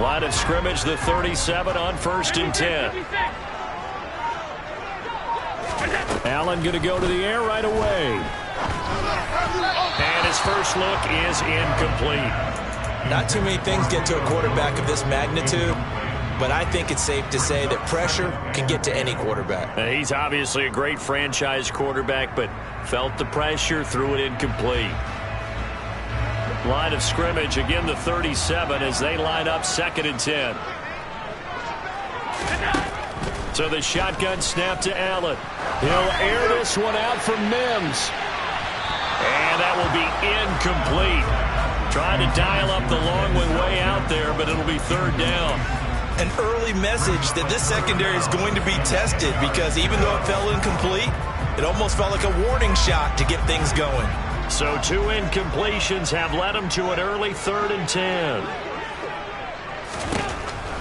Line of scrimmage, the 37 on 1st and 10. Allen going to go to the air right away. And his first look is incomplete. Not too many things get to a quarterback of this magnitude, but I think it's safe to say that pressure can get to any quarterback. He's obviously a great franchise quarterback, but felt the pressure, threw it incomplete. Line of scrimmage, again the 37 as they line up 2nd and 10. So the shotgun snap to Allen. He'll air this one out for Mims. And that will be incomplete. Trying to dial up the long one way out there, but it'll be 3rd down. An early message that this secondary is going to be tested, because even though it fell incomplete, it almost felt like a warning shot to get things going. So 2 incompletions have led him to an early 3rd and 10.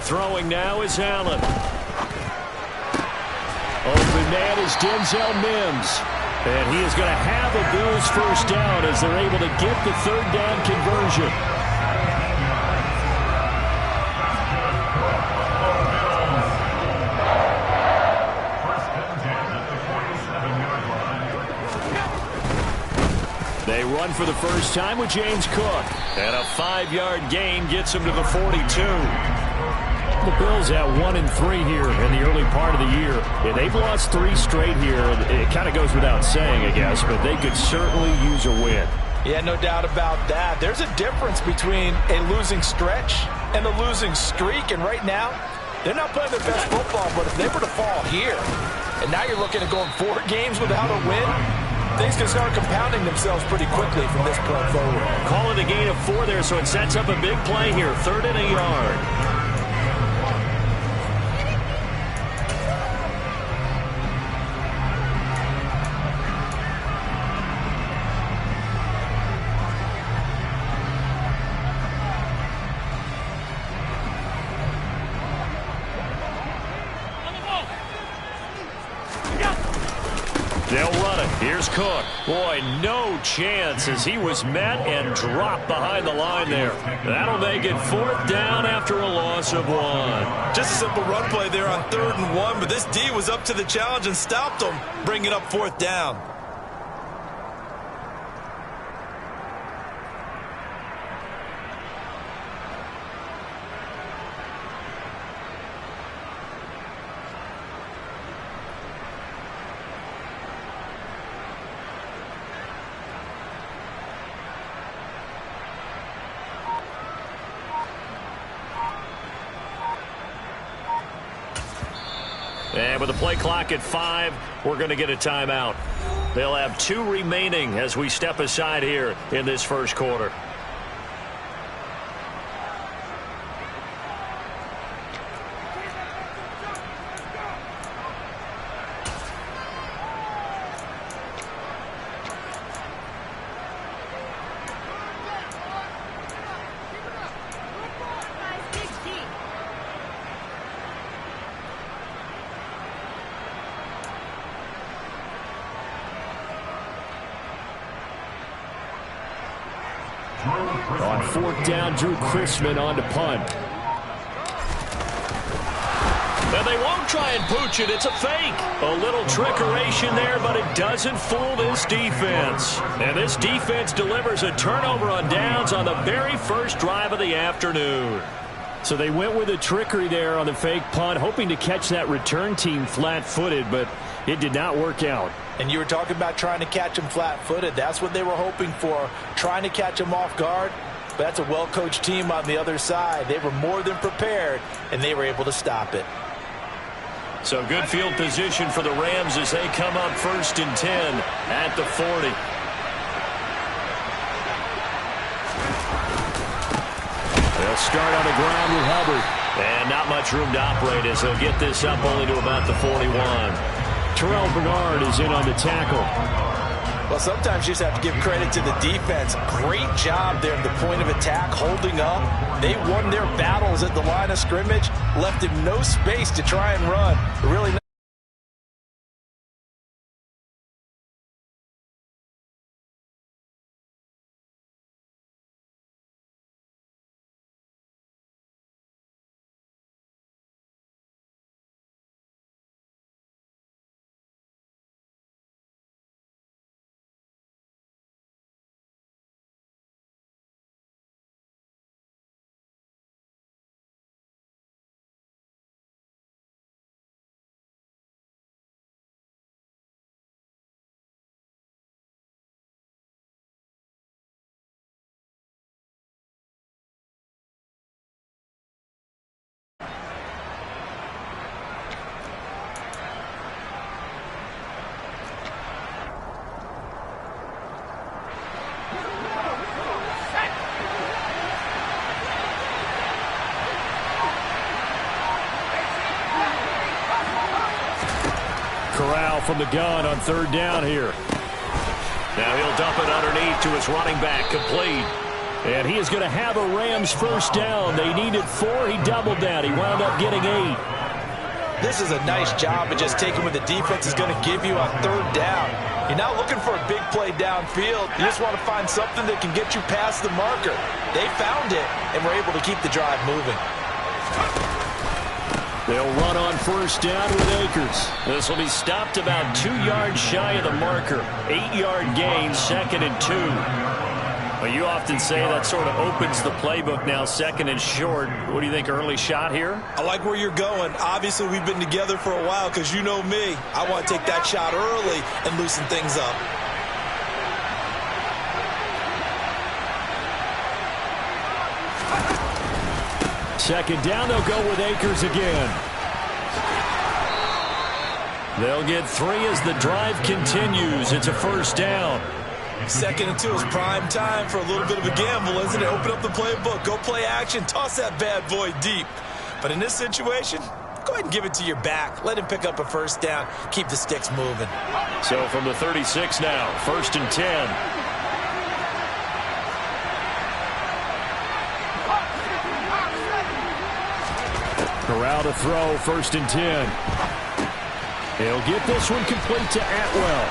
Throwing now is Allen. Open man is Denzel Mims. And he is going to have a Bills first down as they're able to get the 3rd down conversion. They run for the first time with James Cook. And a 5-yard gain gets him to the 42. The Bills have 1-3 here in the early part of the year. And they've lost 3 straight here. It kind of goes without saying, I guess, but they could certainly use a win. Yeah, no doubt about that. There's a difference between a losing stretch and a losing streak. And right now, they're not playing their best football, but if they were to fall here, and now you're looking at going 4 games without a win, things can start compounding themselves pretty quickly from this point forward. Call it a gain of 4 there, so it sets up a big play here. 3rd and a yard. They'll run it. Here's Cook. Boy, no chance as he was met and dropped behind the line there. That'll make it 4th down after a loss of 1. Just a simple run play there on 3rd and 1, but this D was up to the challenge and stopped him, bringing up 4th down. And with the play clock at 5, we're going to get a timeout. They'll have 2 remaining as we step aside here in this first quarter. On 4th down, Drew Chrisman on to punt. And they won't try and pooch it. It's a fake. A little trickeration there, but it doesn't fool this defense. And this defense delivers a turnover on downs on the very first drive of the afternoon. So they went with a trickery there on the fake punt, hoping to catch that return team flat-footed, but it did not work out. And you were talking about trying to catch him flat-footed. That's what they were hoping for, trying to catch him off guard. But that's a well-coached team on the other side. They were more than prepared, and they were able to stop it. So good field position for the Rams as they come up 1st and 10 at the 40. They'll start on the ground with Hubbard. And not much room to operate as they'll get this up only to about the 41. Terrell Bernard is in on the tackle. Well, sometimes you just have to give credit to the defense. Great job there at the point of attack, holding up. They won their battles at the line of scrimmage, left him no space to try and run. Really Corral from the gun on third down here. Now he'll dump it underneath to his running back, complete. And he is going to have a Rams first down. They needed 4. He doubled that. He wound up getting 8. This is a nice job of just taking what the defense is going to give you on third down. You're not looking for a big play downfield. You just want to find something that can get you past the marker. They found it and were able to keep the drive moving. They'll run on first down with Akers. This will be stopped about 2 yards shy of the marker. 8-yard gain, 2nd and 2. Well, you often say that sort of opens the playbook now, 2nd and short. What do you think, early shot here? I like where you're going. Obviously, we've been together for a while because you know me. I want to take that shot early and loosen things up. Second down, they'll go with Akers again. They'll get 3 as the drive continues. It's a first down. 2nd and 2 is prime time for a little bit of a gamble, isn't it? Open up the playbook, go play action, toss that bad boy deep. But in this situation, go ahead and give it to your back. Let him pick up a first down. Keep the sticks moving. So from the 36 now, 1st and 10. Corral to throw, 1st and 10. He'll get this one complete to Atwell.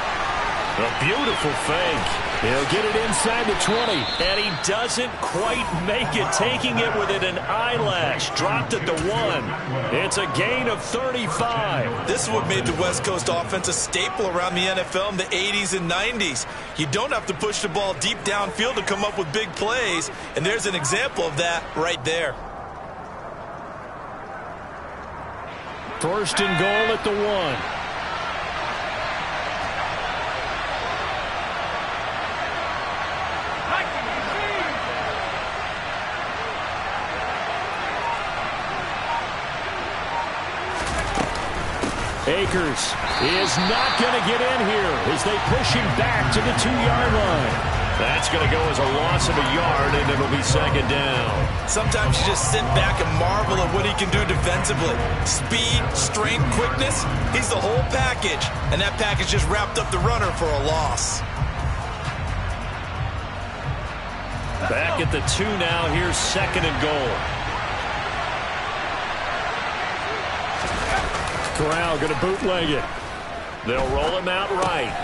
A beautiful fake. He'll get it inside the 20. And he doesn't quite make it, taking it within an eyelash. Dropped at the 1. It's a gain of 35. This is what made the West Coast offense a staple around the NFL in the 80s and 90s. You don't have to push the ball deep downfield to come up with big plays. And there's an example of that right there. 1st and goal at the 1. Akers is not going to get in here as they push him back to the 2-yard line. That's going to go as a loss of a yard, and it'll be 2nd down. Sometimes you just sit back and marvel at what he can do defensively. Speed, strength, quickness, he's the whole package. And that package just wrapped up the runner for a loss. Back at the 2 now. Here's 2nd and goal. Corral going to bootleg it. They'll roll him out right.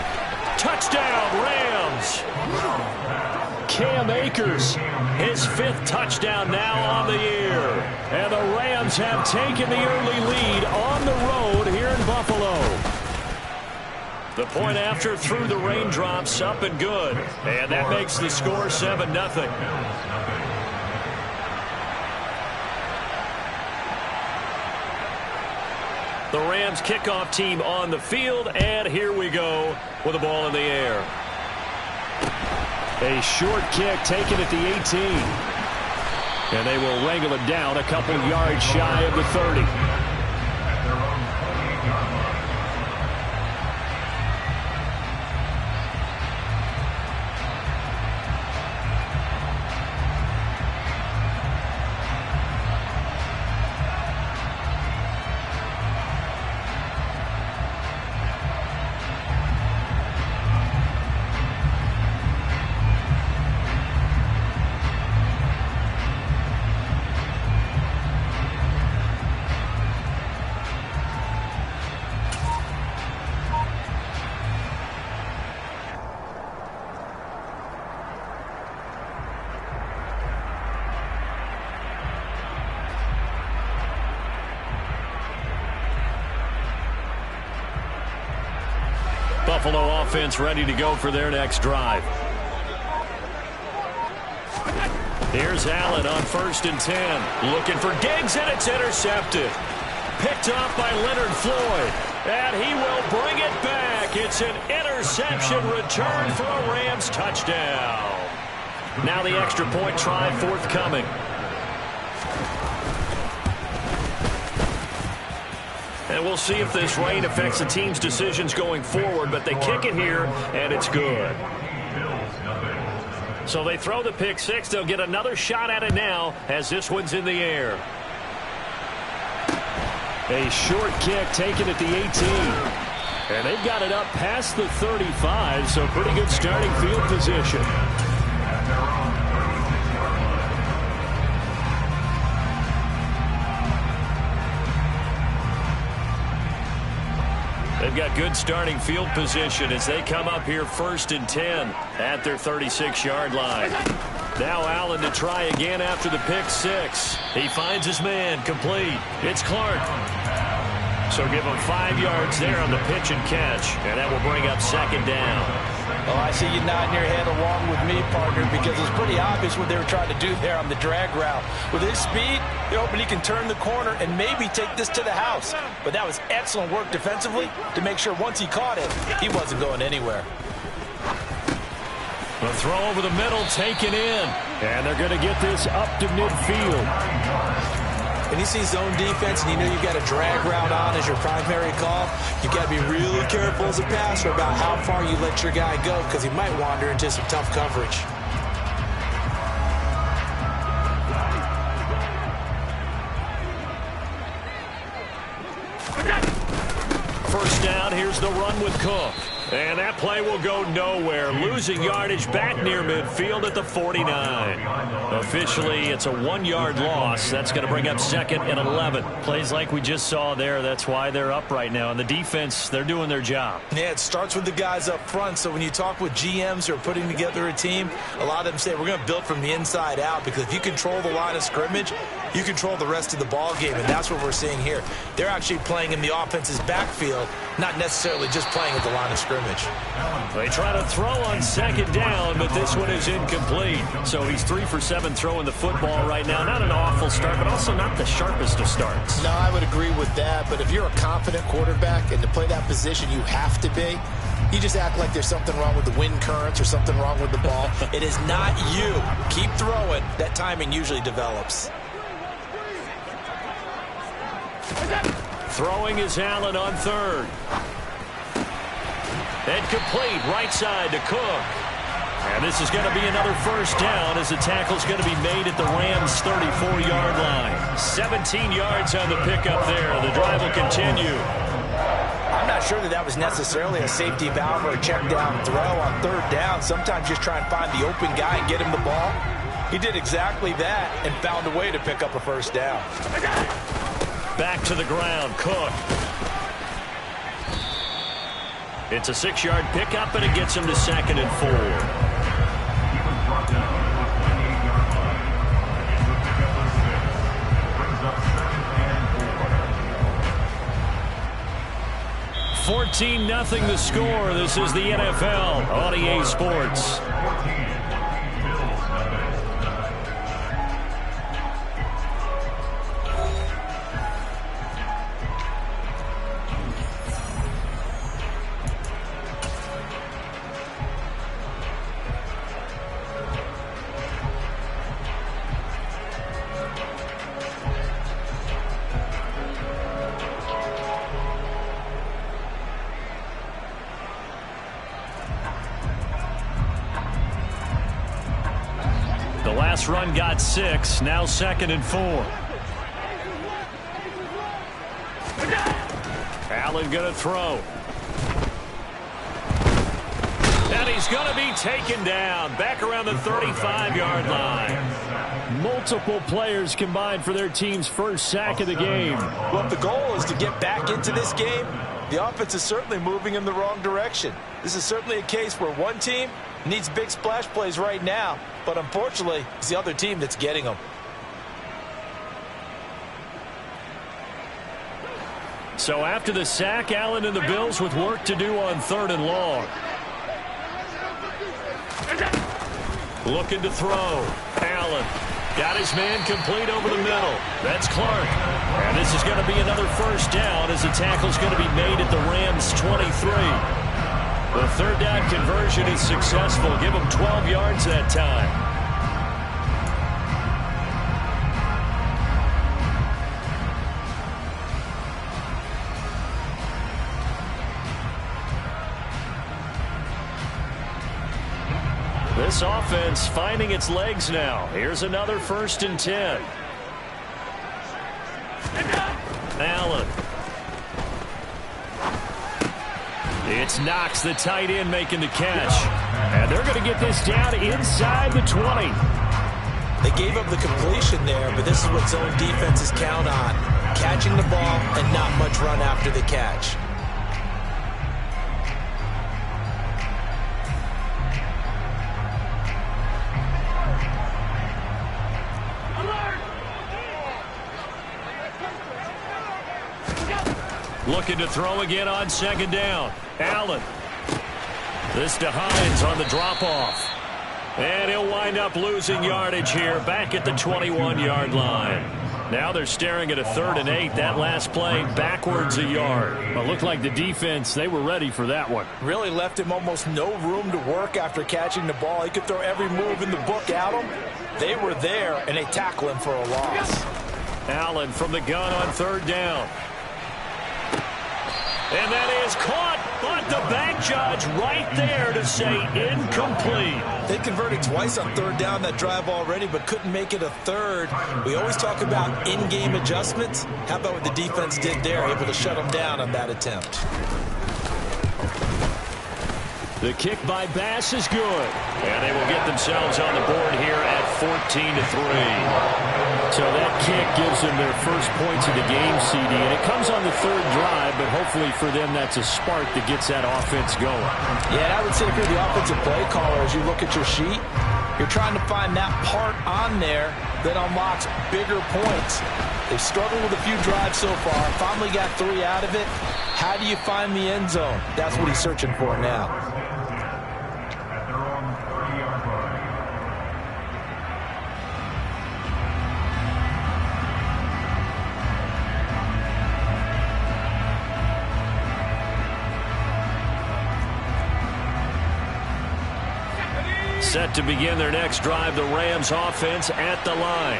Touchdown, Rams! Cam Akers, his 5th touchdown now on the year. And the Rams have taken the early lead on the road here in Buffalo. The point after through the raindrops, up and good. And that makes the score 7-0. The Rams kickoff team on the field, and here we go with the ball in the air. A short kick taken at the 18. And they will wrangle it down a couple yards shy of the 30. Buffalo offense ready to go for their next drive. Here's Allen on 1st and 10. Looking for Diggs, and it's intercepted. Picked up by Leonard Floyd. And he will bring it back. It's an interception return for a Rams touchdown. Now the extra point try forthcoming. And we'll see if this rain affects the team's decisions going forward, but they kick it here, and it's good. So they throw the pick 6. They'll get another shot at it now as this one's in the air. A short kick taken at the 18. And they've got it up past the 35, so pretty good starting field position. They've got good starting field position as they come up here 1st and 10 at their 36-yard line. Now Allen to try again after the pick six. He finds his man complete. It's Clark. So give him 5 yards there on the pitch and catch, and that will bring up 2nd down. Oh, I see you nodding your head along with me, partner, because it's pretty obvious what they were trying to do there on the drag route. With his speed, you're hoping he can turn the corner and maybe take this to the house. But that was excellent work defensively to make sure once he caught it, he wasn't going anywhere. The throw over the middle taken in, and they're going to get this up to midfield. When you see zone defense and you know you've got a drag route on as your primary call, you've got to be really careful as a passer about how far you let your guy go because he might wander into some tough coverage. First down, here's the run with Cook. And that play will go nowhere. Losing yardage back near midfield at the 49. Officially, it's a 1-yard loss. That's going to bring up 2nd and 11. Plays like we just saw there. That's why they're up right now. And the defense, they're doing their job. Yeah, it starts with the guys up front. So when you talk with GMs who are putting together a team, a lot of them say we're going to build from the inside out because if you control the line of scrimmage, you control the rest of the ball game. And that's what we're seeing here. They're actually playing in the offense's backfield, not necessarily just playing at the line of scrimmage. They try to throw on 2nd down, but this one is incomplete. So he's 3 for 7 throwing the football right now. Not an awful start, but also not the sharpest of starts. No, I would agree with that. But if you're a confident quarterback and to play that position you have to be, you just act like there's something wrong with the wind currents or something wrong with the ball. It is not you. Keep throwing. That timing usually develops. Throwing is Allen on 3rd. And complete right side to Cook. And this is going to be another first down as the tackle's going to be made at the Rams' 34-yard line. 17 yards on the pickup there. The drive will continue. I'm not sure that was necessarily a safety valve or a check down throw on 3rd down. Sometimes just try and find the open guy and get him the ball. He did exactly that and found a way to pick up a first down. Back to the ground, Cook. It's a 6-yard pickup, and it gets him to 2nd and 4. $14-0 the score. This is the NFL on EA Sports. Last run got 6. Now 2nd and 4. Allen going to throw. And he's going to be taken down. Back around the 35-yard line. Multiple players combined for their team's first sack of the game. Well, if the goal is to get back into this game, the offense is certainly moving in the wrong direction. This is certainly a case where one team needs big splash plays right now, but unfortunately, it's the other team that's getting them. So after the sack, Allen and the Bills with work to do on 3rd and long. Looking to throw. Allen got his man complete over the middle. That's Clark. And this is going to be another first down as the tackle's going to be made at the Rams' 23. The 3rd down conversion is successful. Give them 12 yards that time. This offense finding its legs now. Here's another 1st and 10. Allen. It's Knox, the tight end, making the catch. And they're going to get this down inside the 20. They gave up the completion there, but this is what zone defenses count on. Catching the ball and not much run after the catch. Looking to throw again on second down. Allen. This to Hines on the drop-off. And he'll wind up losing yardage here back at the 21-yard line. Now they're staring at a 3rd and 8. That last play backwards a yard. Well, looked like the defense, they were ready for that one. Really left him almost no room to work after catching the ball. He could throw every move in the book at him. They were there, and they tackle him for a loss. Allen from the gun on 3rd down. And that is caught, but the back judge right there to say incomplete. They converted twice on 3rd down that drive already, but couldn't make it a 3rd. We always talk about in-game adjustments. How about what the defense did there, able to shut them down on that attempt. The kick by Bass is good. And they will get themselves on the board here at 14-3. So that kick gives them their first points of the game, CD. And it comes on the 3rd drive, but hopefully for them that's a spark that gets that offense going. Yeah, and I would say if you're the offensive play caller, as you look at your sheet, you're trying to find that part on there that unlocks bigger points. They've struggled with a few drives so far. Finally got 3 out of it. How do you find the end zone? That's what he's searching for now. Set to begin their next drive, the Rams offense at the line.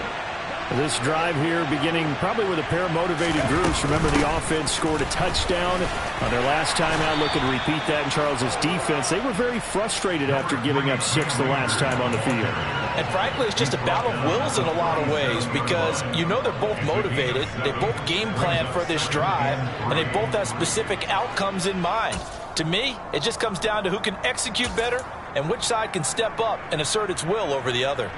This drive here beginning probably with a pair of motivated groups. Remember, the offense scored a touchdown on their last time out. Looking to repeat that in Charles's defense. They were very frustrated after giving up 6 the last time on the field. And frankly, it's just a battle of wills in a lot of ways because you know they're both motivated. They both game plan for this drive, and they both have specific outcomes in mind. To me, it just comes down to who can execute better and which side can step up and assert its will over the other.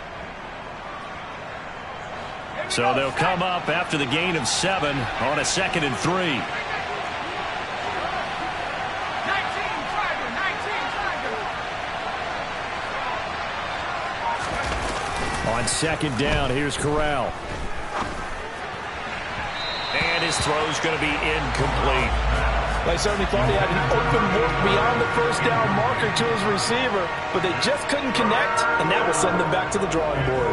So they'll come up after the gain of 7 on a 2nd and 3. On 2nd down, here's Corral. And his throw's going to be incomplete. I certainly thought he had an open look beyond the 1st down marker to his receiver, but they just couldn't connect, and that will send them back to the drawing board.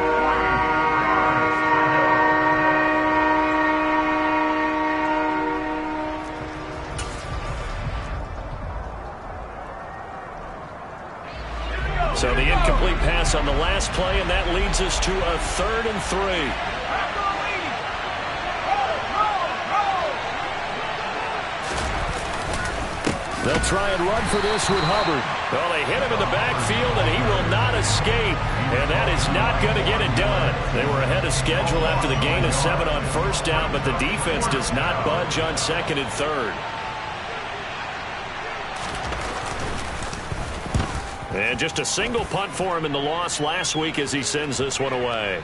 So the incomplete pass on the last play, and that leads us to a 3rd and 3. They'll try and run for this with Hubbard. Well, they hit him in the backfield, and he will not escape. And that is not going to get it done. They were ahead of schedule after the gain of 7 on 1st down, but the defense does not budge on 2nd and 3rd. And just a single punt for him in the loss last week as he sends this one away.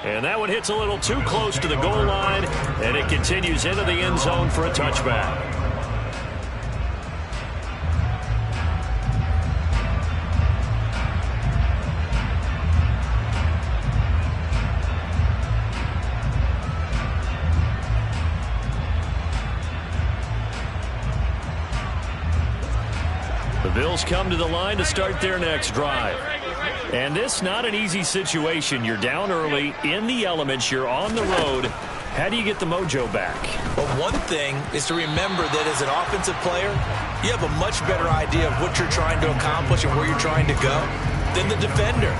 And that one hits a little too close to the goal line, and it continues into the end zone for a touchback. The Bills come to the line to start their next drive. And this not an easy situation. You're down early, in the elements, you're on the road. How do you get the mojo back? Well, one thing is to remember that as an offensive player, you have a much better idea of what you're trying to accomplish and where you're trying to go than the defender.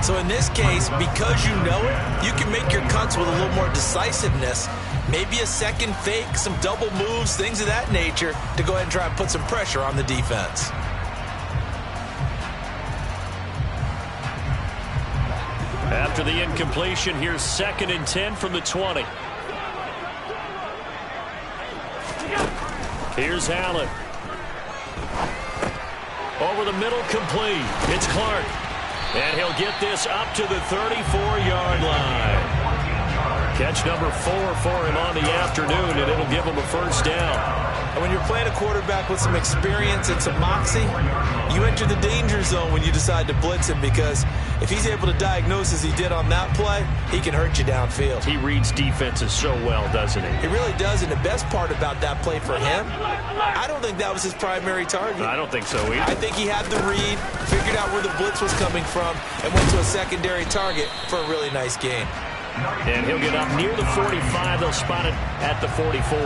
So in this case, because you know it, you can make your cuts with a little more decisiveness. Maybe a second fake, some double moves, things of that nature to go ahead and try and put some pressure on the defense. After the incompletion, here's 2nd and 10 from the 20. Here's Allen. Over the middle, complete. It's Clark. And he'll get this up to the 34-yard line. Catch number 4 for him on the afternoon, and it'll give him a first down. And when you're playing a quarterback with some experience and some moxie, you enter the danger zone when you decide to blitz him, because if he's able to diagnose as he did on that play, he can hurt you downfield. He reads defenses so well, doesn't he? He really does, and the best part about that play for him, I don't think that was his primary target. I don't think so either. I think he had the read, figured out where the blitz was coming from, and went to a secondary target for a really nice game. And he'll get up near the 45. They'll spot it at the 44.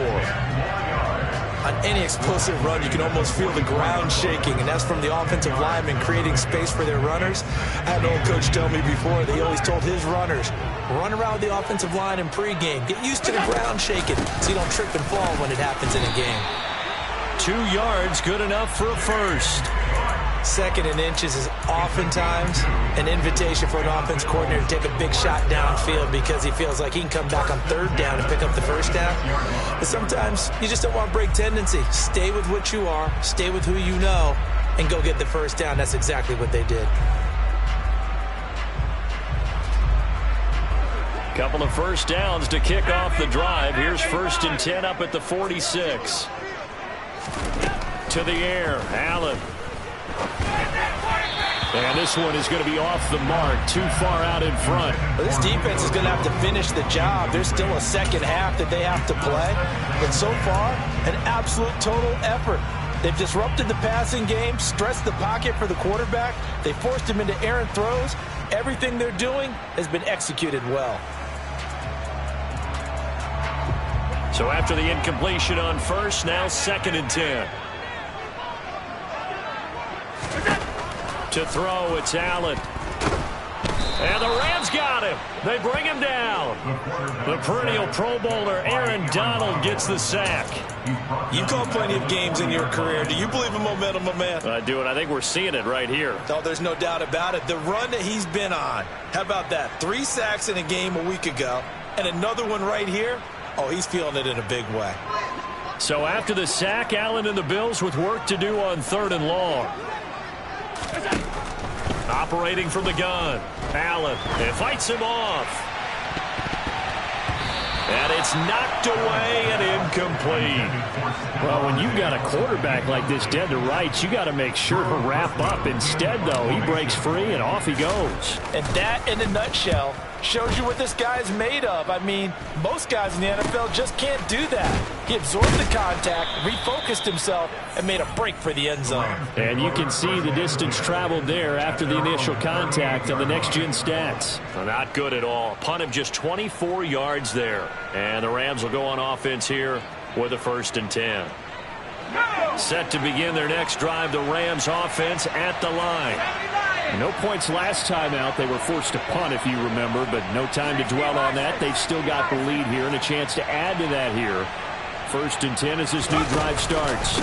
On any explosive run, you can almost feel the ground shaking, and that's from the offensive linemen creating space for their runners. I had an old coach tell me before that he always told his runners, run around the offensive line in pregame. Get used to the ground shaking so you don't trip and fall when it happens in a game. 2 yards, good enough for a first. 2nd and inches is oftentimes an invitation for an offense coordinator to take a big shot downfield because he feels like he can come back on 3rd down and pick up the first down. But sometimes you just don't want to break tendency. Stay with what you are, stay with who you know, and go get the first down. That's exactly what they did. Couple of first downs to kick off the drive. Here's 1st and 10 up at the 46. To the air, Allen. And this one is going to be off the mark, too far out in front. Well, this defense is going to have to finish the job. There's still a second half that they have to play. But so far, an absolute total effort. They've disrupted the passing game, stressed the pocket for the quarterback. They forced him into errant throws. Everything they're doing has been executed well. So after the incompletion on first, now 2nd and 10. To throw, it's Allen. And the Rams got him. They bring him down. The perennial Pro Bowler Aaron Donald gets the sack. You've called plenty of games in your career. Do you believe in momentum, my man? I do, and I think we're seeing it right here. Oh, there's no doubt about it. The run that he's been on. How about that? 3 sacks in a game a week ago, and another one right here. Oh, he's feeling it in a big way. So after the sack, Allen and the Bills with work to do on 3rd and long. Operating from the gun, Allen, and fights him off. And it's knocked away and incomplete. Well, when you've got a quarterback like this dead to rights, you got to make sure to wrap up. Instead, though, he breaks free and off he goes. And that, in a nutshell, shows you what this guy's made of. I mean, most guys in the NFL just can't do that. He absorbed the contact, refocused himself, and made a break for the end zone. And you can see the distance traveled there after the initial contact on the next-gen stats. Well, not good at all. Punt of just 24 yards there. And the Rams will go on offense here with a 1st and 10. Set to begin their next drive, the Rams offense at the line. No points last time out. They were forced to punt, if you remember, but no time to dwell on that. They've still got the lead here and a chance to add to that here. 1st and 10 as this new drive starts.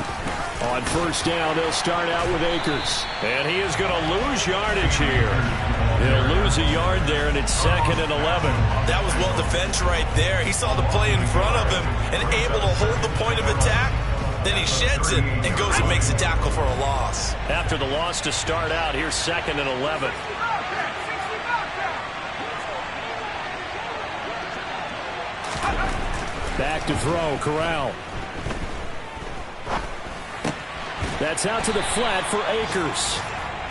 On 1st down, they'll start out with Akers. And he is going to lose yardage here. He'll lose a yard there, and it's 2nd and 11. That was well defense right there. He saw the play in front of him and able to hold the point of attack. Then he sheds it and goes and makes a tackle for a loss. After the loss to start out, here's 2nd and 11. Back to throw, Corral. That's out to the flat for Akers.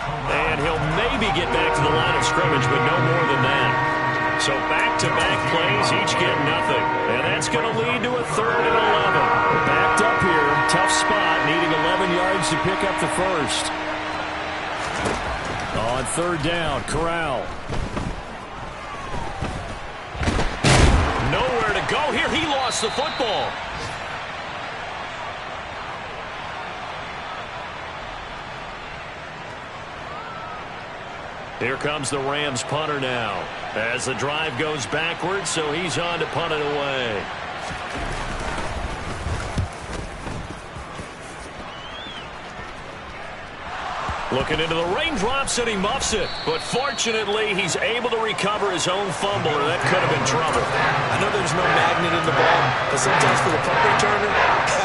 And he'll maybe get back to the line of scrimmage, but no more than that. So back-to-back plays, each get nothing. And that's going to lead to a 3rd and 11. Backed up here, tough spot, needing 11 yards to pick up the first. On 3rd down, Corral. Nowhere to go here. He lost the football. Here comes the Rams punter now as the drive goes backwards, so he's on to punt it away. Looking into the raindrops, and he muffs it. But fortunately, he's able to recover his own fumble, or that could have been trouble. I know there's no magnet in the ball, but sometimes for the punt returner,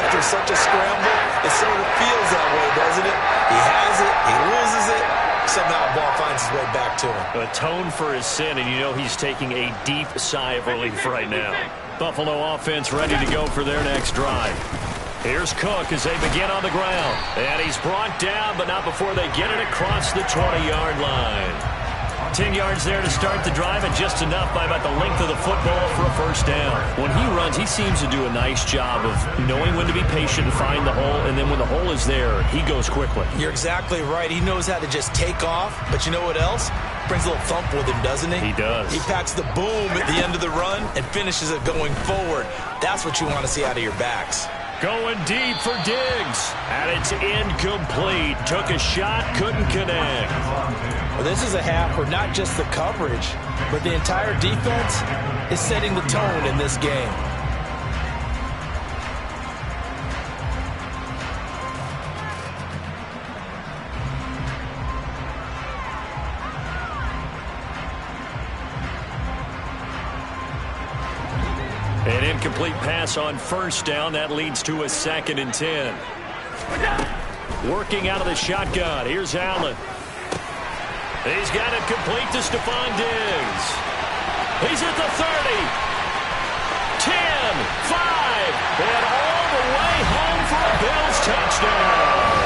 after such a scramble, it sort of feels that way, doesn't it? He has it, he loses it, somehow the ball finds its way back to him. Atone for his sin, and you know he's taking a deep sigh of relief right now. Buffalo offense ready to go for their next drive. Here's Cook as they begin on the ground. And he's brought down, but not before they get it across the 20-yard line. 10 yards there to start the drive, and just enough by about the length of the football for a first down. When he runs, he seems to do a nice job of knowing when to be patient and find the hole, and then when the hole is there, he goes quickly. You're exactly right. He knows how to just take off, but you know what else? Brings a little thump with him, doesn't he? He does. He packs the boom at the end of the run and finishes it going forward. That's what you want to see out of your backs. Going deep for Diggs, and it's incomplete. Took a shot, couldn't connect. Well, this is a half where not just the coverage, but the entire defense is setting the tone in this game. An incomplete pass on first down. That leads to a 2nd and 10. Working out of the shotgun. Here's Allen. He's got it complete to Stephon Diggs. He's at the 30. 10, 5, and all the way home for a Bills touchdown.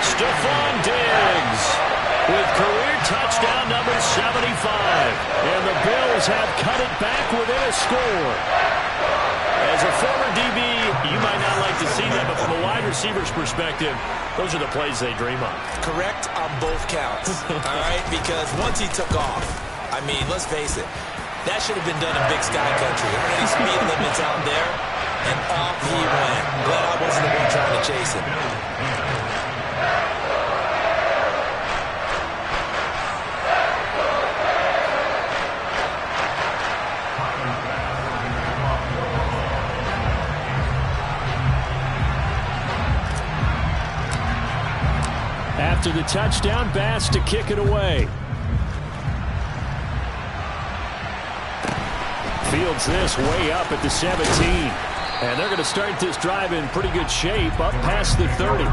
Stephon Diggs with career touchdown number 75. And the Bills have cut it back within a score. As a former DB, you might not like to see that, but from a wide receiver's perspective, those are the plays they dream of. Correct on both counts, all right? Because once he took off, I mean, let's face it, that should have been done in Big Sky Country. There aren't any speed limits out there, and off he went. Glad I wasn't the one trying to chase him. After the touchdown, Bass to kick it away. Fields this way up at the 17. And they're going to start this drive in pretty good shape, up past the 30.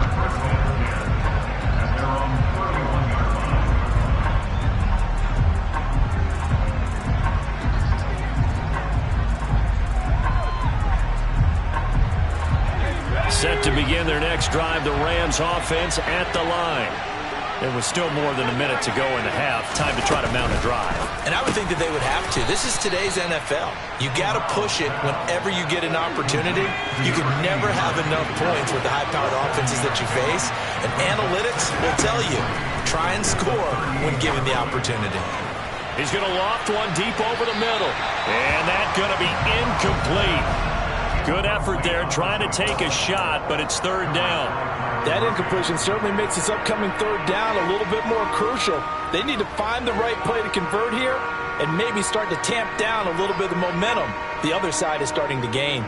Set to begin their next drive, the Rams offense at the line. There was still more than a minute to go in the half. Time to try to mount a drive. And I would think that they would have to. This is today's NFL. You got to push it whenever you get an opportunity. You can never have enough points with the high-powered offenses that you face. And analytics will tell you, try and score when given the opportunity. He's going to loft one deep over the middle. And that's going to be incomplete. Good effort there, trying to take a shot, but it's 3rd down. That incompletion certainly makes this upcoming 3rd down a little bit more crucial. They need to find the right play to convert here and maybe start to tamp down a little bit of the momentum the other side is starting to gain.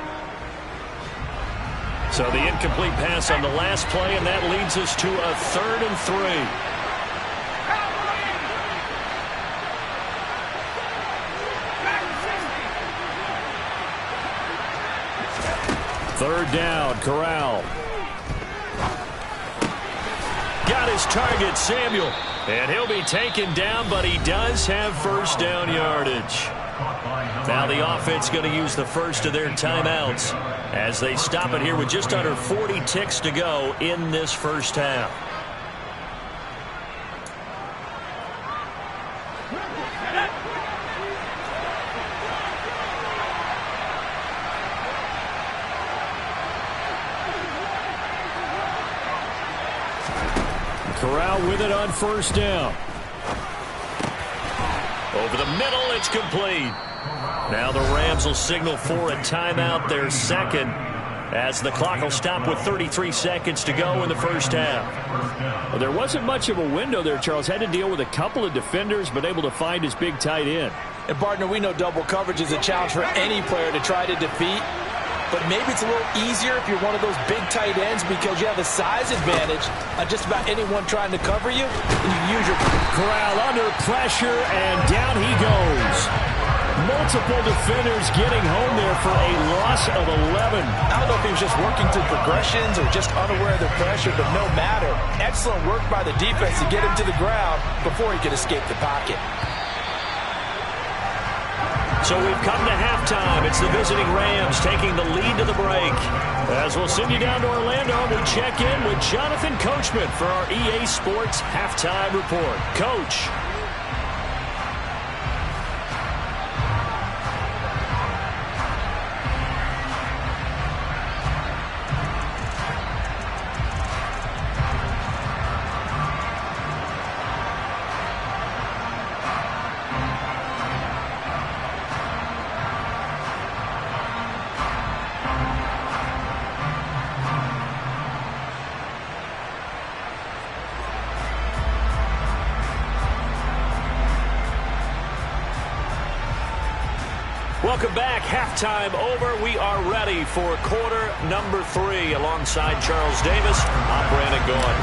So the incomplete pass on the last play, and that leads us to a 3rd and 3. Third down, Corral. Got his target, Samuel. And he'll be taken down, but he does have first down yardage. Now the offense going to use the first of their timeouts as they stop it here with just under 40 ticks to go in this first half. Corral with it on first down. Over the middle, it's complete. Now the Rams will signal for a timeout, their second, as the clock will stop with 33 seconds to go in the first half. Well, there wasn't much of a window there, Charles. Had to deal with a couple of defenders, but able to find his big tight end. And, partner, we know double coverage is a challenge for any player to try to defeat. but maybe it's a little easier if you're one of those big tight ends because you have a size advantage on just about anyone trying to cover you, and you use your... Corral under pressure, and down he goes. Multiple defenders getting home there for a loss of 11. I don't know if he was just working through progressions or just unaware of the pressure, but no matter. Excellent work by the defense to get him to the ground before he could escape the pocket. So we've come to halftime. It's the visiting Rams taking the lead to the break. As we'll send you down to Orlando, we check in with Jonathan Coachman for our EA Sports Halftime Report. Coach. Welcome back. Halftime over. We are ready for quarter number 3. Alongside Charles Davis, I'm Brandon Gaudin.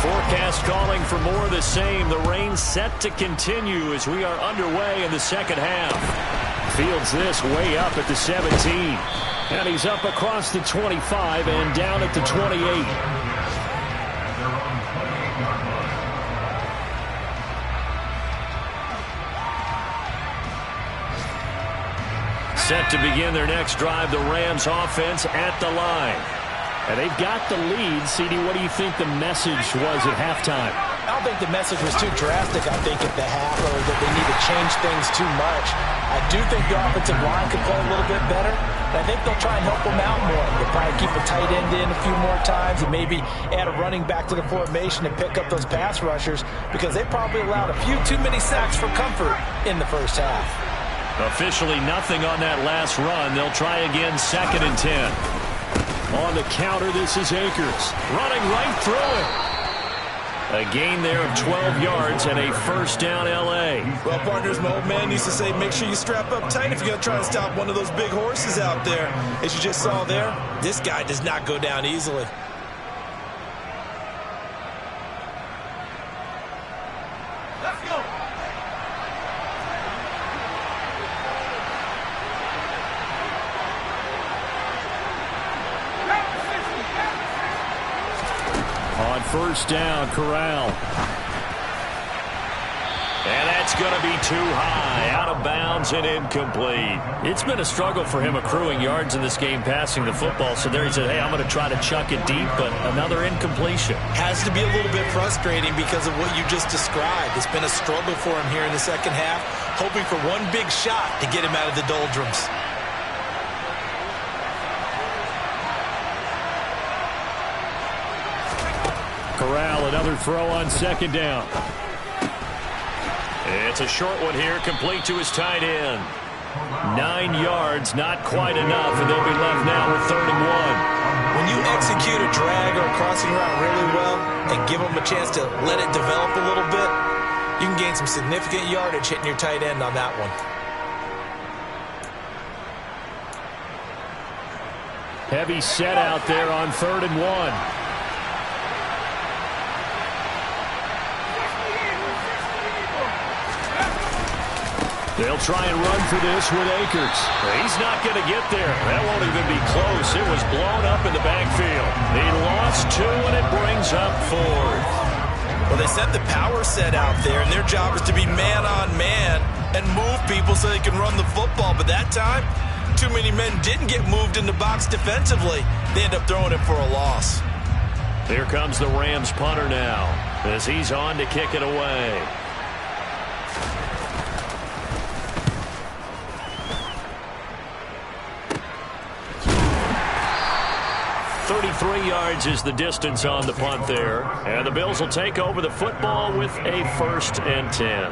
Forecast calling for more of the same. The rain set to continue as we are underway in the second half. Fields this way up at the 17. And he's up across the 25 and down at the 28. Set to begin their next drive, the Rams offense at the line. And they've got the lead. CD, what do you think the message was at halftime? I don't think the message was too drastic, I think, at the half, or that they need to change things too much. I do think the offensive line could play a little bit better. And I think they'll try and help them out more. They'll probably keep a tight end in a few more times and maybe add a running back to the formation and pick up those pass rushers because they probably allowed a few too many sacks for comfort in the first half. Officially nothing on that last run. They'll try again, 2nd and 10. On the counter, this is Akers. Running right through it. A gain there of 12 yards and a first down L.A. Well, partners, my old man used to say, make sure you strap up tight if you're going to try to stop one of those big horses out there. As you just saw there, this guy does not go down easily. First down, Corral. And that's going to be too high, out of bounds and incomplete. It's been a struggle for him accruing yards in this game passing the football. So there he said, hey, I'm going to try to chuck it deep, but another incompletion. Has to be a little bit frustrating because of what you just described. It's been a struggle for him here in the second half, hoping for one big shot to get him out of the doldrums. Corral, another throw on 2nd down. It's a short one here, complete to his tight end. 9 yards, not quite enough, and they'll be left now with 3rd and 1. When you execute a drag or a crossing route really well and give them a chance to let it develop a little bit, you can gain some significant yardage hitting your tight end on that one. Heavy set out there on 3rd and 1. They'll try and run for this with Akers. He's not going to get there. That won't even be close. It was blown up in the backfield. He lost 2, and it brings up 4th. Well, they set the power set out there, and their job is to be man-on-man and move people so they can run the football. But that time, too many men didn't get moved in the box defensively. They end up throwing it for a loss. Here comes the Rams punter now as he's on to kick it away. 33 yards is the distance on the punt there. And the Bills will take over the football with a 1st and 10.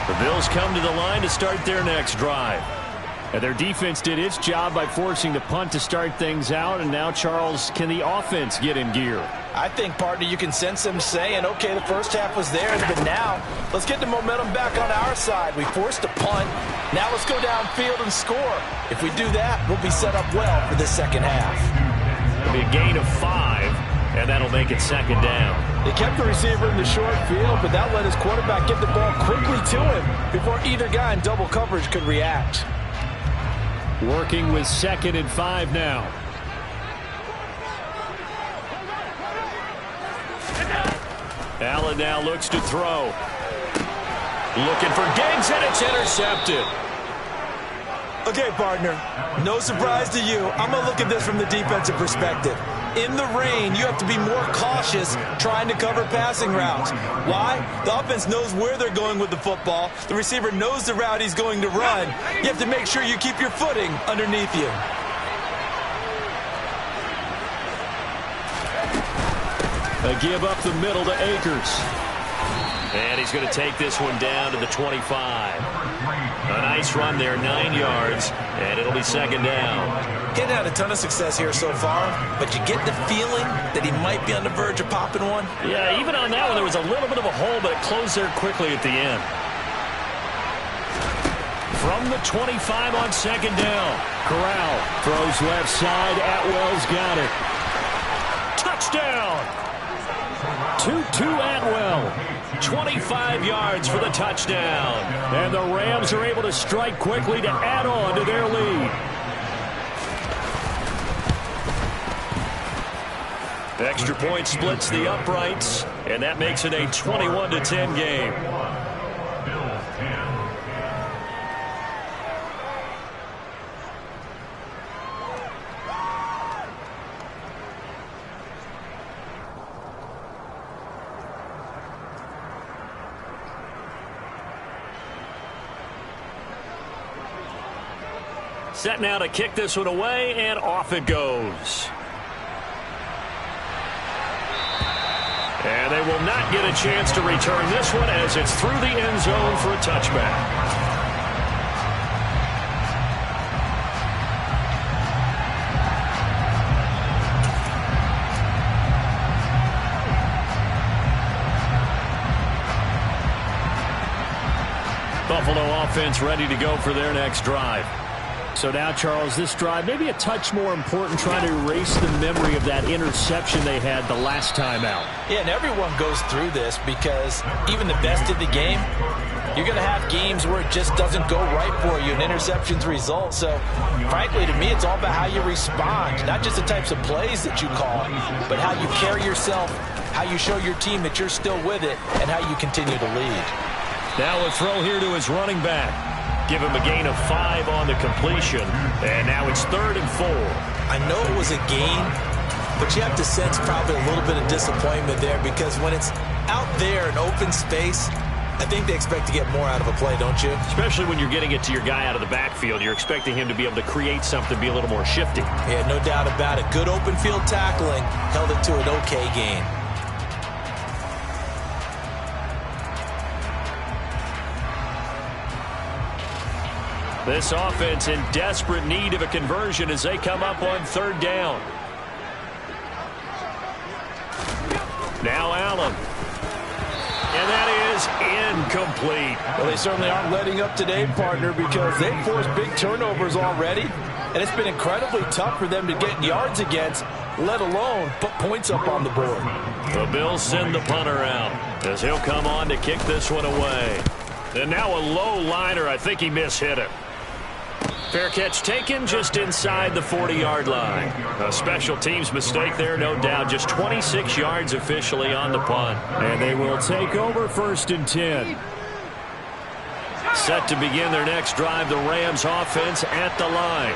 The Bills come to the line to start their next drive. And their defense did its job by forcing the punt to start things out, and now, Charles, can the offense get in gear? I think, partner, you can sense them saying, okay, the first half was theirs, but now let's get the momentum back on our side. We forced a punt. Now let's go downfield and score. If we do that, we'll be set up well for this second half. It'll be a gain of 5, and that'll make it second down. They kept the receiver in the short field, but that let his quarterback get the ball quickly to him before either guy in double coverage could react. Working with 2nd and 5 now. Allen now looks to throw. Looking for Diggs, and it's intercepted. Okay, partner, no surprise to you. I'm going to look at this from the defensive perspective. In the rain, you have to be more cautious trying to cover passing routes. Why? The offense knows where they're going with the football. The receiver knows the route he's going to run. You have to make sure you keep your footing underneath you. A give up the middle to Akers. And he's going to take this one down to the 25. A nice run there, 9 yards, and it'll be second down. Getting had a ton of success here so far, but you get the feeling that he might be on the verge of popping one. Yeah, even on that one, there was a little bit of a hole, but it closed there quickly at the end. From the 25 on second down. Corral throws left side. Atwell's got it. Touchdown! 2-2 Atwell. 25 yards for the touchdown. And the Rams are able to strike quickly to add on to their lead. Extra point splits the uprights, and that makes it a 21-10 game. Set now to kick this one away, and off it goes. And they will not get a chance to return this one as it's through the end zone for a touchback. Buffalo offense ready to go for their next drive. So now, Charles, this drive maybe a touch more important, trying to erase the memory of that interception they had the last time out. Yeah, and everyone goes through this because even the best in the game, you're going to have games where it just doesn't go right for you and interceptions result. So, frankly, to me, it's all about how you respond, not just the types of plays that you call, but how you carry yourself, how you show your team that you're still with it, and how you continue to lead. Now a throw here to his running back. Give him a gain of 5 on the completion. And now it's 3rd and 4. I know it was a gain, but you have to sense probably a little bit of disappointment there because when it's out there in open space, I think they expect to get more out of a play, don't you? Especially when you're getting it to your guy out of the backfield. You're expecting him to be able to create something, be a little more shifty. Yeah, no doubt about it. Good open field tackling held it to an okay gain. This offense in desperate need of a conversion as they come up on 3rd down. Now Allen. And that is incomplete. Well, they certainly aren't letting up today, partner, because they've forced big turnovers already. And it's been incredibly tough for them to get yards against, let alone put points up on the board. The Bills send the punter out as he'll come on to kick this one away. And now a low liner. I think he mishit it. Fair catch taken just inside the 40-yard line. A special teams mistake there, no doubt. Just 26 yards officially on the punt. And they will take over 1st and 10. Set to begin their next drive, the Rams offense at the line.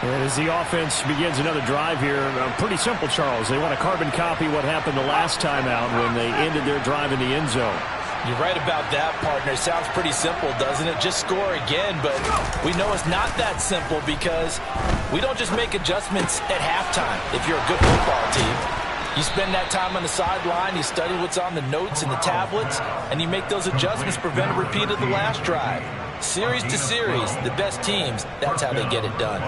And as the offense begins another drive here, pretty simple, Charles. They want to carbon copy what happened the last time out when they ended their drive in the end zone. You're right about that, partner. Sounds pretty simple, doesn't it? Just score again, but we know it's not that simple because we don't just make adjustments at halftime if you're a good football team. You spend that time on the sideline, you study what's on the notes and the tablets, and you make those adjustments to prevent a repeat of the last drive. Series to series, the best teams, that's how they get it done.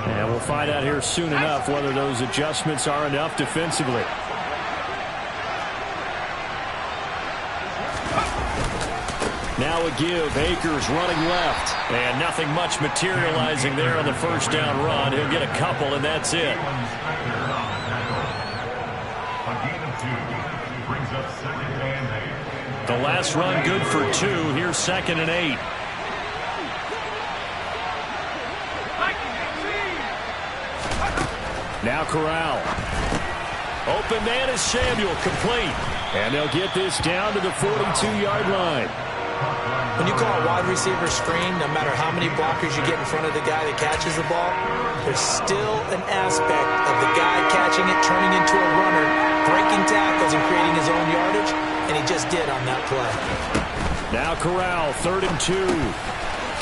And we'll find out here soon enough whether those adjustments are enough defensively. Now a give. Akers running left. And nothing much materializing there on the first down run. He'll get a couple, and that's it. The last run good for 2. Here's 2nd and 8. Now Corral. Open man is Samuel, complete. And they'll get this down to the 42-yard line. When you call a wide receiver screen, no matter how many blockers you get in front of the guy that catches the ball, there's still an aspect of the guy catching it, turning into a runner, breaking tackles and creating his own yardage, and he just did on that play. Now Corral, 3rd and 2.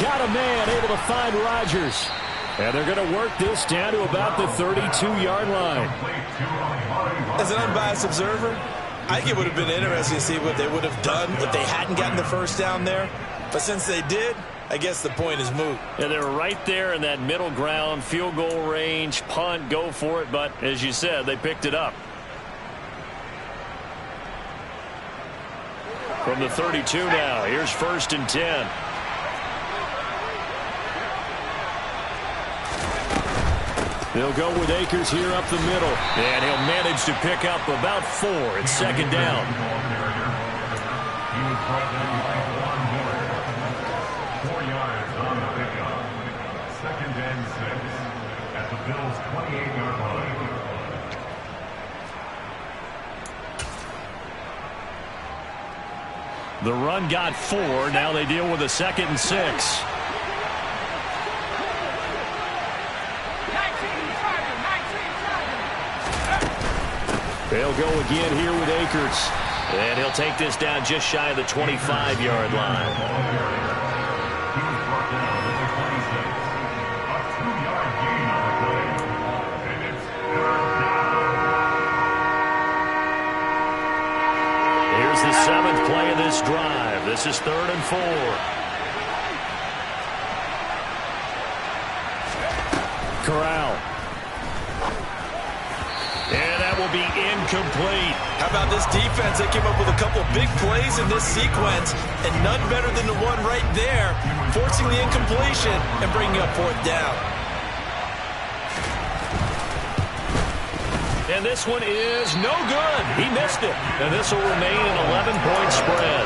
Got a man able to find Rodgers. And they're going to work this down to about the 32-yard line. As an unbiased observer, I think it would have been interesting to see what they would have done if they hadn't gotten the first down there. But since they did, I guess the point is moot. Yeah, they were right there in that middle ground, field goal range, punt, go for it. But as you said, they picked it up. From the 32 now, here's 1st and 10. They'll go with Akers here up the middle. And he'll manage to pick up about 4. It's 2nd down. 4 yards on the pickup. 2nd and 6 at the Bills' 28-yard line. The run got 4. Now they deal with a 2nd and 6. They'll go again here with Akers. And he'll take this down just shy of the 25-yard line. He was brought down at the 26. A 2-yard gain on the play. And it's 3rd down. Here's the 7th play of this drive. This is 3rd and 4. Corral. And that will be incomplete. How about this defense? They came up with a couple big plays in this sequence, and none better than the one right there, forcing the incompletion and bringing up 4th down. And this one is no good. He missed it. And this will remain an 11-point spread.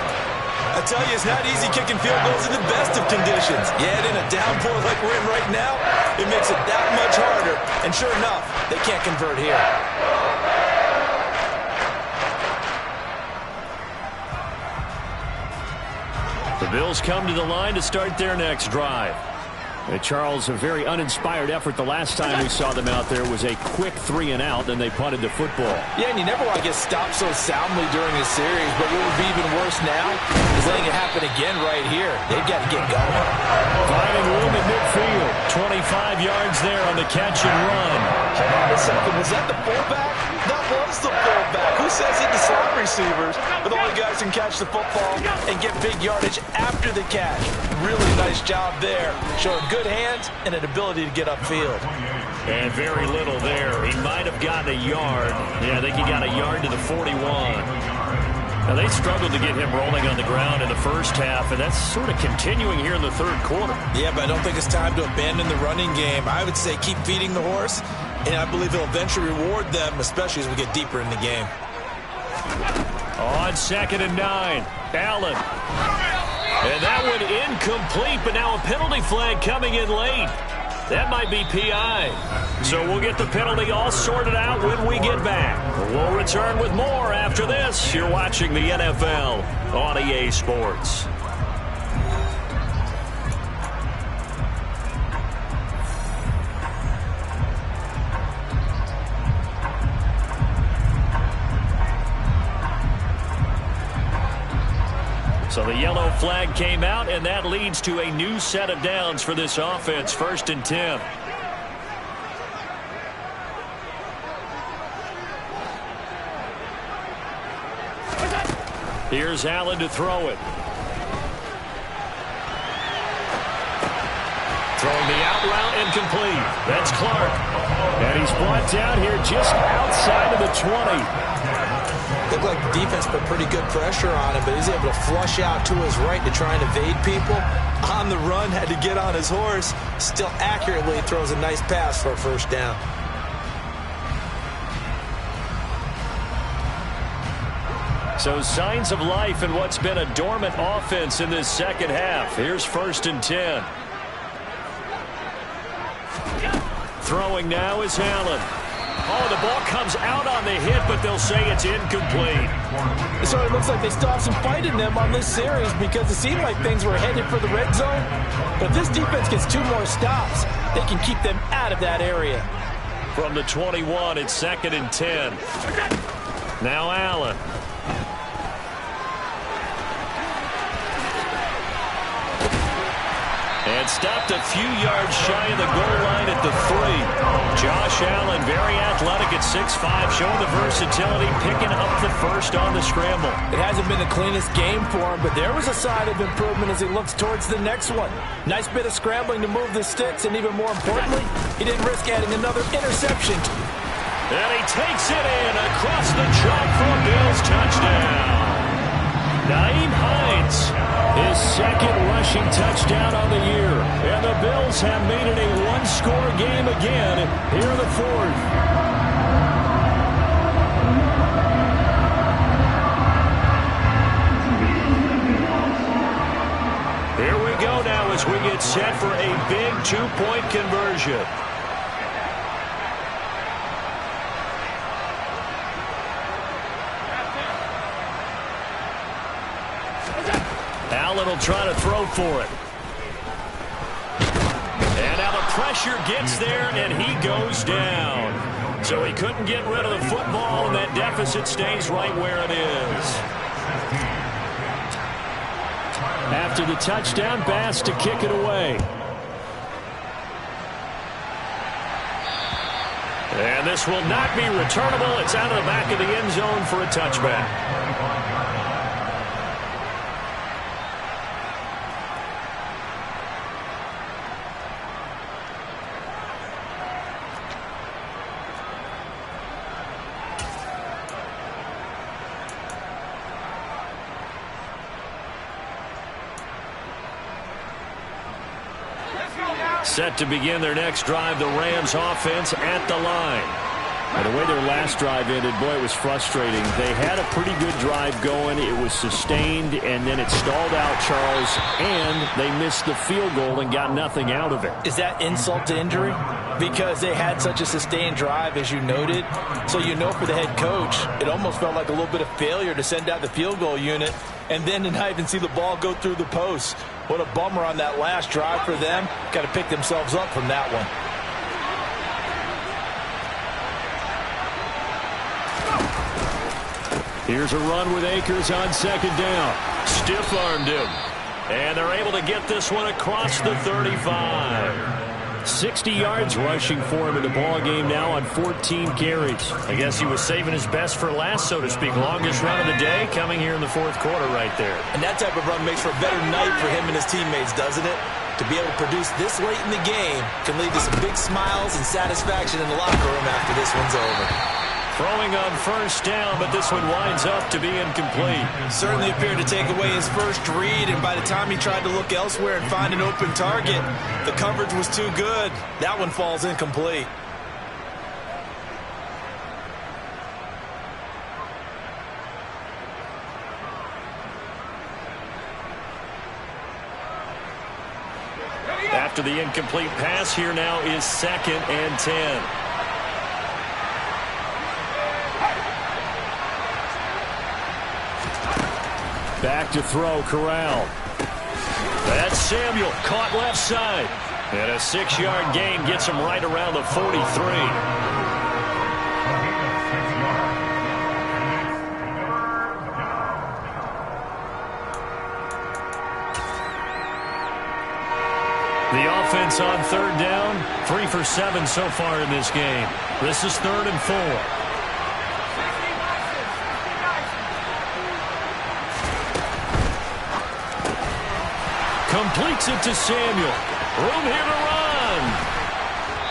I tell you, it's not easy kicking field goals in the best of conditions. Yet in a downpour like we're in right now, it makes it that much harder. And sure enough, they can't convert here. The Bills come to the line to start their next drive. And Charles, a very uninspired effort. The last time we saw them out there was a quick 3 and out, then they punted the football. Yeah, and you never want to get stopped so soundly during a series, but what would be even worse now is letting it happen again right here. They've got to get going. Finding room at midfield. 25 yards there on the catch and run. Hold on a second. Was that the fullback? That was the fullback. Who says it to slot receivers? But the only guys can catch the football and get big yardage after the catch. Really nice job there. Showing good hands and an ability to get upfield. And very little there. He might have gotten a yard. Yeah, I think he got a yard to the 41. Now, they struggled to get him rolling on the ground in the first half, and that's sort of continuing here in the 3rd quarter. Yeah, but I don't think it's time to abandon the running game. I would say keep feeding the horse, and I believe he'll eventually reward them, especially as we get deeper in the game. On 2nd and 9, Allen. And that one incomplete, but now a penalty flag coming in late. That might be PI. So we'll get the penalty all sorted out when we get back. We'll return with more after this. You're watching the NFL on EA Sports. So the yellow flag came out, and that leads to a new set of downs for this offense. 1st and 10. Here's Allen to throw it. Throwing the out route incomplete. That's Clark. And he's brought down here just outside of the 20. Looked like the defense put pretty good pressure on him, but he's able to flush out to his right to try and evade people. On the run, had to get on his horse. Still accurately throws a nice pass for a first down. So signs of life in what's been a dormant offense in this second half. Here's 1st and 10. Throwing now is Allen. Oh, the ball comes out on the hit, but they'll say it's incomplete. So it looks like they still have some fight in them on this series because it seemed like things were headed for the red zone. But if this defense gets 2 more stops, they can keep them out of that area. From the 21, it's 2nd and 10. Now Allen. And stopped a few yards shy of the goal line at the 3. Josh Allen, very athletic at 6'5", showing the versatility, picking up the first on the scramble. It hasn't been the cleanest game for him, but there was a sign of improvement as he looks towards the next one. Nice bit of scrambling to move the sticks, and even more importantly, he didn't risk adding another interception. And he takes it in across the chalk for a Bills touchdown. Nyheim Hines, his 2nd rushing touchdown on the year. And the Bills have made it a 1-score game again here in the 4th. Here we go now as we get set for a big 2-point conversion. Allen will try to throw for it. And now the pressure gets there, and he goes down. So he couldn't get rid of the football, and that deficit stays right where it is. After the touchdown, Bass to kick it away. And this will not be returnable. It's out of the back of the end zone for a touchback. Set to begin their next drive, the Rams offense at the line. And the way their last drive ended, boy, it was frustrating. They had a pretty good drive going. It was sustained, and then it stalled out, Charles, and they missed the field goal and got nothing out of it. Is that insult to injury? Because they had such a sustained drive, as you noted. So you know for the head coach, it almost felt like a little bit of failure to send out the field goal unit and then to not even see the ball go through the post. What a bummer on that last drive for them. Got to pick themselves up from that one. Here's a run with Akers on 2nd down. Stiff-armed him. And they're able to get this one across the 35. 60 yards rushing for him in the ball game now on 14 carries. I guess he was saving his best for last, so to speak. Longest run of the day coming here in the 4th quarter right there. And that type of run makes for a better night for him and his teammates, doesn't it? To be able to produce this late in the game can lead to some big smiles and satisfaction in the locker room after this one's over. Throwing on 1st down, but this one winds up to be incomplete. Certainly appeared to take away his first read, and by the time he tried to look elsewhere and find an open target, the coverage was too good. That one falls incomplete. After the incomplete pass, here now is 2nd and 10. Back to throw, Corral. That's Samuel, caught left side. And a 6-yard gain gets him right around the 43. The offense on 3rd down, 3 for 7 so far in this game. This is 3rd and 4. Completes it to Samuel. Room here to run.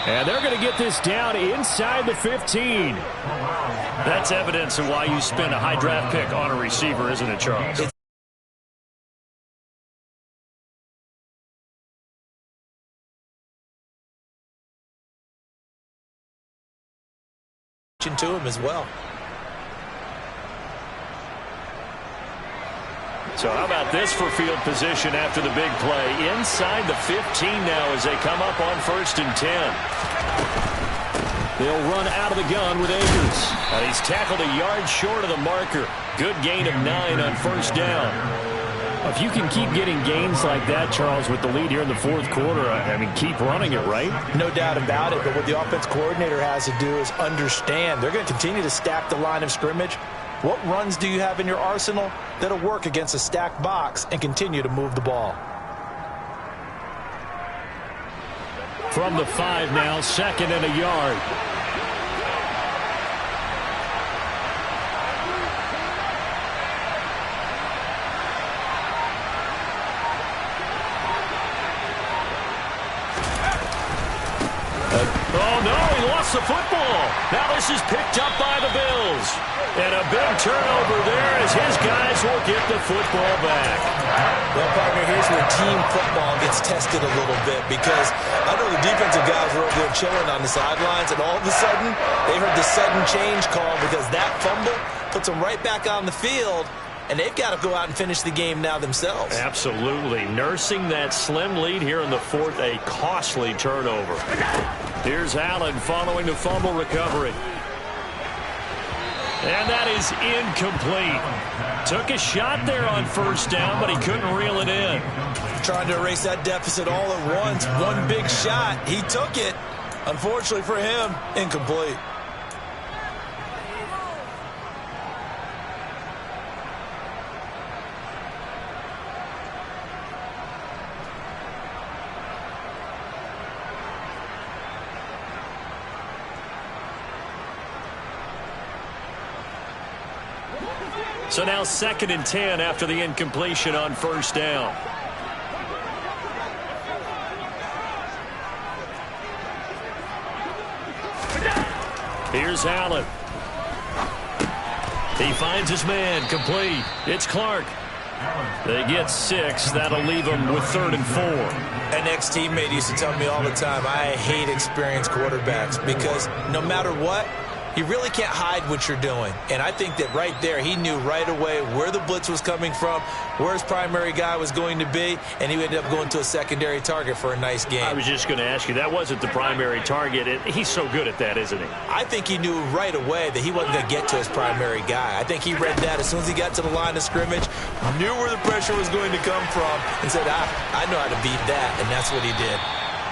And they're going to get this down inside the 15. That's evidence of why you spend a high draft pick on a receiver, isn't it, Charles? To him as well. So how about this for field position after the big play? Inside the 15 now as they come up on 1st and 10. They'll run out of the gun with Akers. And he's tackled a yard short of the marker. Good gain of 9 on 1st down. If you can keep getting gains like that, Charles, with the lead here in the 4th quarter, I mean, keep running it, right? No doubt about it, but what the offense coordinator has to do is understand they're going to continue to stack the line of scrimmage. What runs do you have in your arsenal that'll work against a stacked box and continue to move the ball? From the 5 now, 2nd and a yard. Oh, no, he lost the football. Now this is picked up by the Bills. And a big turnover there as his guys will get the football back. Well, partner, here's where team football gets tested a little bit because I know the defensive guys were over there chilling on the sidelines, and all of a sudden they heard the sudden change call because that fumble puts them right back on the field. And they've got to go out and finish the game now themselves. Absolutely. Nursing that slim lead here in the 4th, a costly turnover. Here's Allen following the fumble recovery. And that is incomplete. Took a shot there on 1st down, but he couldn't reel it in. Trying to erase that deficit all at once. One big shot. He took it. Unfortunately for him, incomplete. So now 2nd and 10 after the incompletion on 1st down. Here's Allen. He finds his man, complete. It's Clark. They get 6. That'll leave them with 3rd and 4. An ex-teammate used to tell me all the time, I hate experienced quarterbacks because no matter what, you really can't hide what you're doing. And I think that right there, he knew right away where the blitz was coming from, where his primary guy was going to be, and he ended up going to a secondary target for a nice game. I was just going to ask you, that wasn't the primary target. He's so good at that, isn't he? I think he knew right away that he wasn't going to get to his primary guy. I think he read that as soon as he got to the line of scrimmage, knew where the pressure was going to come from, and said, I know how to beat that, and that's what he did.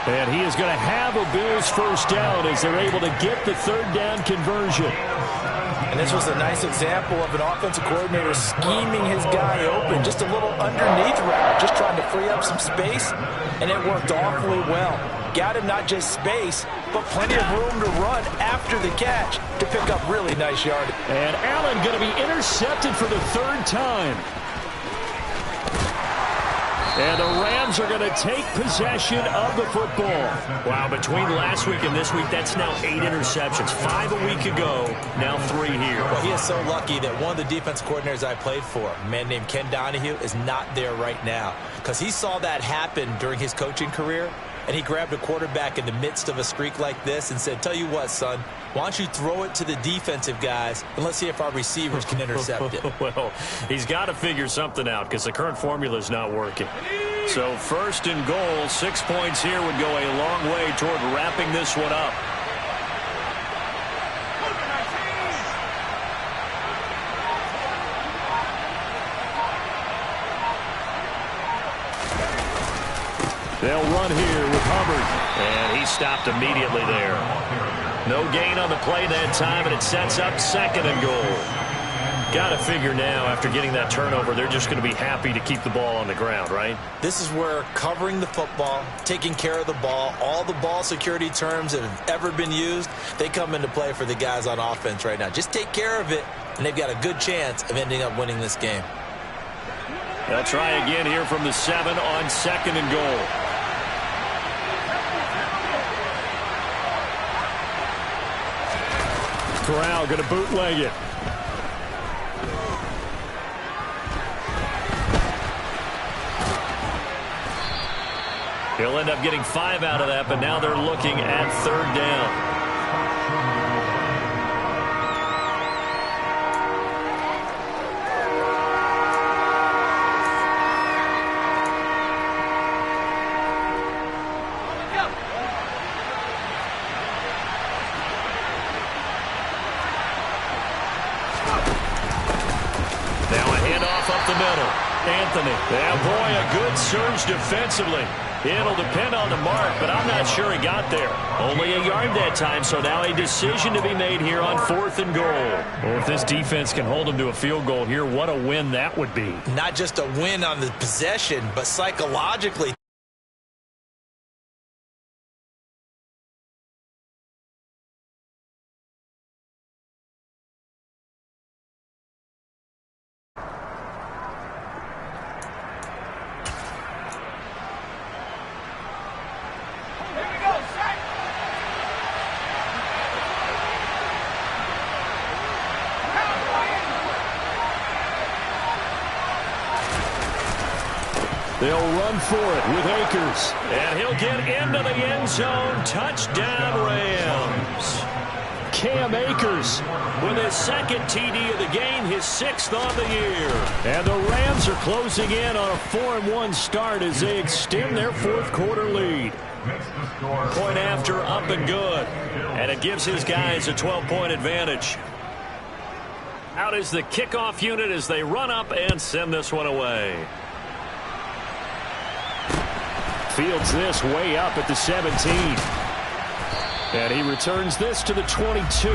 And he is going to have a Bills 1st down as they're able to get the 3rd down conversion. And this was a nice example of an offensive coordinator scheming his guy open. Just a little underneath route, just trying to free up some space, and it worked awfully well. Got him not just space, but plenty of room to run after the catch to pick up really nice yardage. And Allen going to be intercepted for the 3rd time. And the Rams are going to take possession of the football. Wow, between last week and this week, that's now 8 interceptions. 5 a week ago, now 3 here. Well, he is so lucky that one of the defense coordinators I played for, a man named Ken Donahue, is not there right now. Because he saw that happen during his coaching career, and he grabbed a quarterback in the midst of a streak like this and said, tell you what, son, why don't you throw it to the defensive guys, and let's see if our receivers can intercept it. Well, he's got to figure something out because the current formula is not working. So 1st and goal, 6 points here would go a long way toward wrapping this one up. They'll run here with Hubbard. And he stopped immediately there. No gain on the play that time, and it sets up 2nd and goal. Got to figure now, after getting that turnover, they're just going to be happy to keep the ball on the ground, right? This is where covering the football, taking care of the ball, all the ball security terms that have ever been used, they come into play for the guys on offense right now. Just take care of it, and they've got a good chance of ending up winning this game. They'll try again here from the 7 on 2nd and goal. Corral going to bootleg it. He'll end up getting 5 out of that, but now they're looking at 3rd down. Yeah, boy, a good surge defensively. It'll depend on the mark, but I'm not sure he got there. Only a yard that time, so now a decision to be made here on 4th and goal. Well, if this defense can hold him to a field goal here, what a win that would be. Not just a win on the possession, but psychologically. They'll run for it with Akers. And he'll get into the end zone. Touchdown, Rams. Cam Akers with his 2nd TD of the game, his 6th on the year. And the Rams are closing in on a 4-1 start as they extend their 4th quarter lead. Point after, up and good. And it gives his guys a 12-point advantage. Out is the kickoff unit as they run up and send this one away. Fields this way up at the 17. And he returns this to the 22.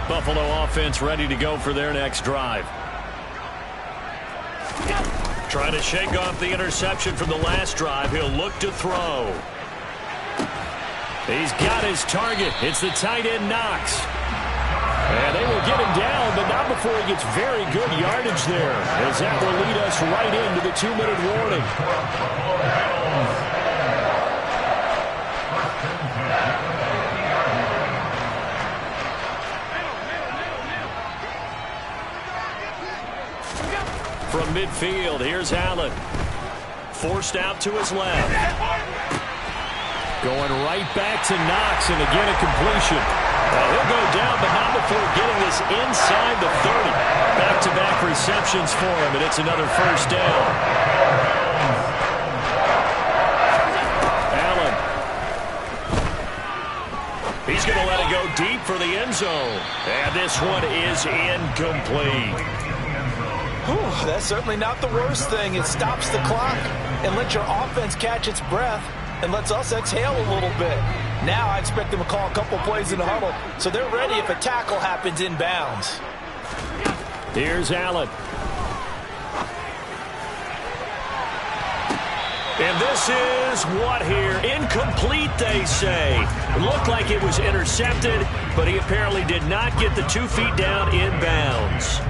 Buffalo offense ready to go for their next drive. Trying to shake off the interception from the last drive. He'll look to throw. He's got his target. It's the tight end, Knox. And they will get him down, but not before he gets very good yardage there, as that will lead us right into the 2-minute warning. From midfield, here's Allen. Forced out to his left. Going right back to Knox, and again a completion. He'll go down, but not before getting this inside the 30. Back-to-back receptions for him, and it's another 1st down. Allen. He's going to let it go deep for the end zone. And this one is incomplete. Whew, that's certainly not the worst thing. It stops the clock and lets your offense catch its breath and lets us exhale a little bit. Now I expect them to call a couple plays in the huddle, so they're ready if a tackle happens inbounds. Here's Allen. And this is what here? Incomplete, they say. It looked like it was intercepted, but he apparently did not get the 2 feet down inbounds.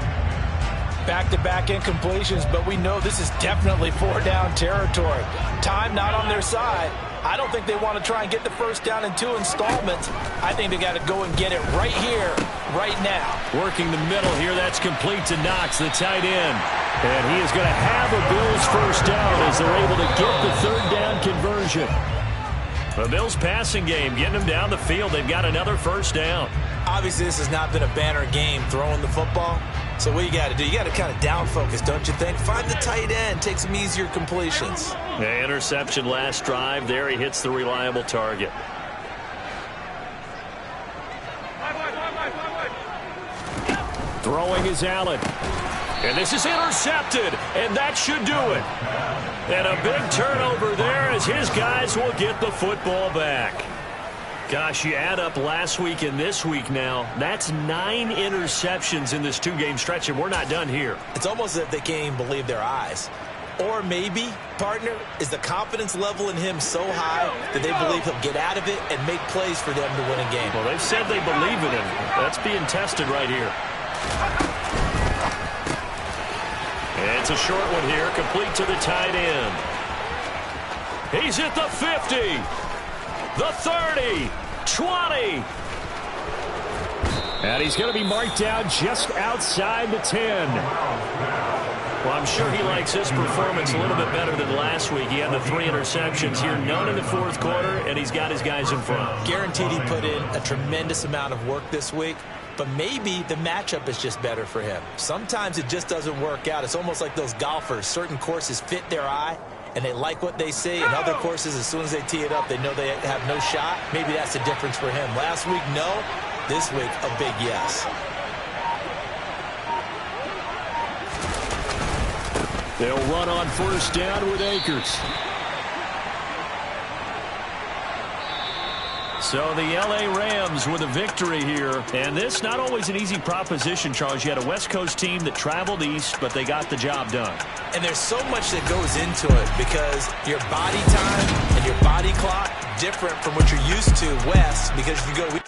Back-to-back incompletions, but we know this is definitely 4-down territory. Time not on their side. I don't think they want to try and get the 1st down in 2 installments. I think they got to go and get it right here, right now. Working the middle here, that's complete to Knox, the tight end. And he is going to have a Bills 1st down as they're able to get the 3rd down conversion. The Bills passing game, getting them down the field. They've got another 1st down. Obviously, this has not been a banner game throwing the football. So what you got to do, you got to kind of down focus, don't you think? Find the tight end, take some easier completions. The interception last drive. There he hits the reliable target. Throwing is Allen. And this is intercepted, and that should do it. And a big turnover there as his guys will get the football back. Gosh, you add up last week and this week now, that's 9 interceptions in this 2-game stretch, and we're not done here. It's almost as if they can't even believe their eyes. Or maybe, partner, is the confidence level in him so high that they believe he'll get out of it and make plays for them to win a game. Well, they've said they believe in him. That's being tested right here. And It's a short one here, complete to the tight end. He's at the 50, the 30, 20. And he's going to be marked down just outside the 10. Well, I'm sure he likes his performance a little bit better than last week. He had the 3 interceptions here, none in the fourth quarter, and he's got his guys in front. Guaranteed he put in a tremendous amount of work this week, but maybe the matchup is just better for him. Sometimes it just doesn't work out. It's almost like those golfers. Certain courses fit their eye, and they like what they see, and other courses, as soon as they tee it up, they know they have no shot. Maybe that's the difference for him. Last week, no. This week, a big yes. They'll run on first down with Akers. So the L.A. Rams with a victory here. And this not always an easy proposition, Charles. You had a West Coast team that traveled east, but they got the job done. And there's so much that goes into it because your body time and your body clock different from what you're used to west, because if you go